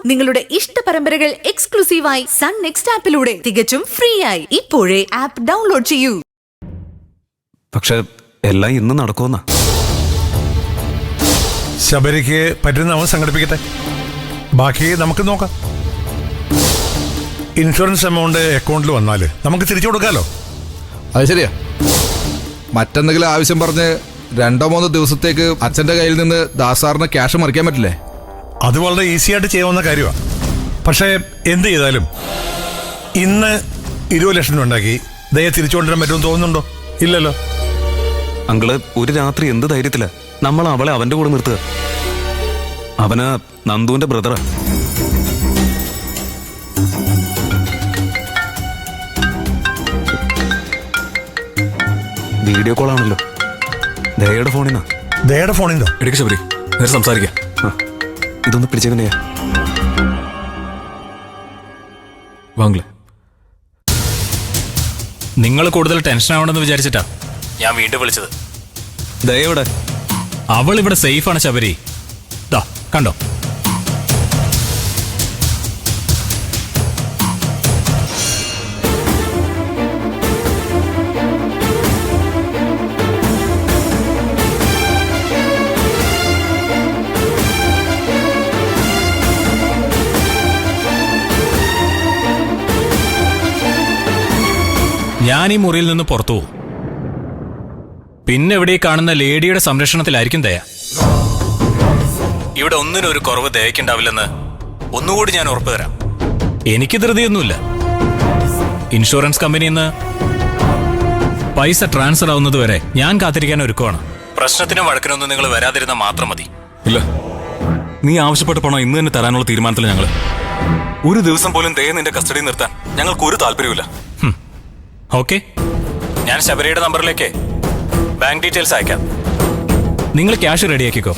നിങ്ങളുടെ ഇഷ്ട പരമ്പരകൾ എക്സ്ക്ലൂസീവായി സൺ നെക്സ്റ്റ് ആപ്പിലൂടെ തികച്ചും ഫ്രീ ആയി ഇപ്പോഴേ ആപ്പ് ഡൗൺലോഡ് ചെയ്യൂ. പക്ഷെ എല്ലാം ഇന്ന് നടക്കുമെന്നാ. ശബരിക്ക് പറ്റുന്ന അവൻ സംഘടിപ്പിക്കട്ടെ, ബാക്കി നമുക്ക് നോക്കാം. ഇൻഷുറൻസ് എമൗണ്ട് അക്കൗണ്ടിൽ വന്നാൽ നമുക്ക് തിരിച്ചു കൊടുക്കാലോ. അത് ശരിയാ. മറ്റെന്തെങ്കിലും ആവശ്യം പറഞ്ഞ് 2-3 ദിവസത്തേക്ക് അച്ഛൻ്റെ കയ്യിൽ നിന്ന് ദാസാറിന് ക്യാഷ് മറിക്കാൻ പറ്റില്ലേ? അത് വളരെ ഈസി ആയിട്ട് ചെയ്യാവുന്ന കാര്യമാണ്. പക്ഷേ എന്ത് ചെയ്താലും ഇന്ന് 20 ലക്ഷം രൂപ ഉണ്ടാക്കി ദയ തിരിച്ചു കൊണ്ടുവരാൻ പറ്റുമെന്ന് തോന്നുന്നുണ്ടോ? ഇല്ലല്ലോ. അങ്കിള്, ഒരു രാത്രി എന്ത് ധൈര്യത്തില നമ്മൾ അവളെ അവന്റെ കൂടെ നിർത്തുക? അവന് നന്ദുവിന്റെ ബ്രദറാ. വീഡിയോ കോൾ ആണല്ലോ. ദയയുടെ ഫോണിന്നാ. ദയയുടെ ഫോണിന്നോ? എടുക്ക ശബരി, നേരെ സംസാരിക്കാം. ഇതൊന്ന് പിടിച്ചെങ്ങനെയാ വാങ്ങളെ. നിങ്ങൾ കൂടുതൽ ടെൻഷൻ ആവണമെന്ന് വിചാരിച്ചിട്ടാ ഞാൻ വീണ്ടും വിളിച്ചത്. ദയയുടെ അവൾ ഇവിടെ സേഫാണ് ശബരി. ദാ കണ്ടോ? ഞാൻ ഈ മുറിയിൽ നിന്ന് പുറത്തു പോകും. പിന്നെ ഇവിടെ കാണുന്ന ലേഡിയുടെ സംരക്ഷണത്തിലായിരിക്കും ദയ. ഇവിടെ ഒന്നിനും ഒരു കുറവ് ദയക്കുണ്ടാവില്ലെന്ന് ഒന്നുകൂടി ഞാൻ ഉറപ്പു തരാം. എനിക്ക് ധൃതിയൊന്നുമില്ല. ഇൻഷുറൻസ് കമ്പനിയിൽ നിന്ന് പൈസ ട്രാൻസ്ഫർ ആവുന്നത് വരെ ഞാൻ കാത്തിരിക്കാൻ ഒരുക്കമാണ്. പ്രശ്നത്തിനും വഴക്കിനൊന്നും നിങ്ങൾ വരാതിരുന്ന മാത്രം മതി. ഇല്ല, നീ ആവശ്യപ്പെട്ട പണം ഇന്ന് തന്നെ തരാനുള്ള തീരുമാനത്തിൽ ഞങ്ങള്. ഒരു ദിവസം പോലും ദയ നിന്റെ കസ്റ്റഡിയിൽ നിർത്താൻ ഞങ്ങൾക്ക് ഒരു താല്പര്യമില്ല. ഓക്കെ, ഞാൻ ശബരിയുടെ നമ്പറിലേക്ക് ബാങ്ക് ഡീറ്റെയിൽസ് അയക്കാം. നിങ്ങൾ ക്യാഷ് റെഡിയാക്കിക്കോ.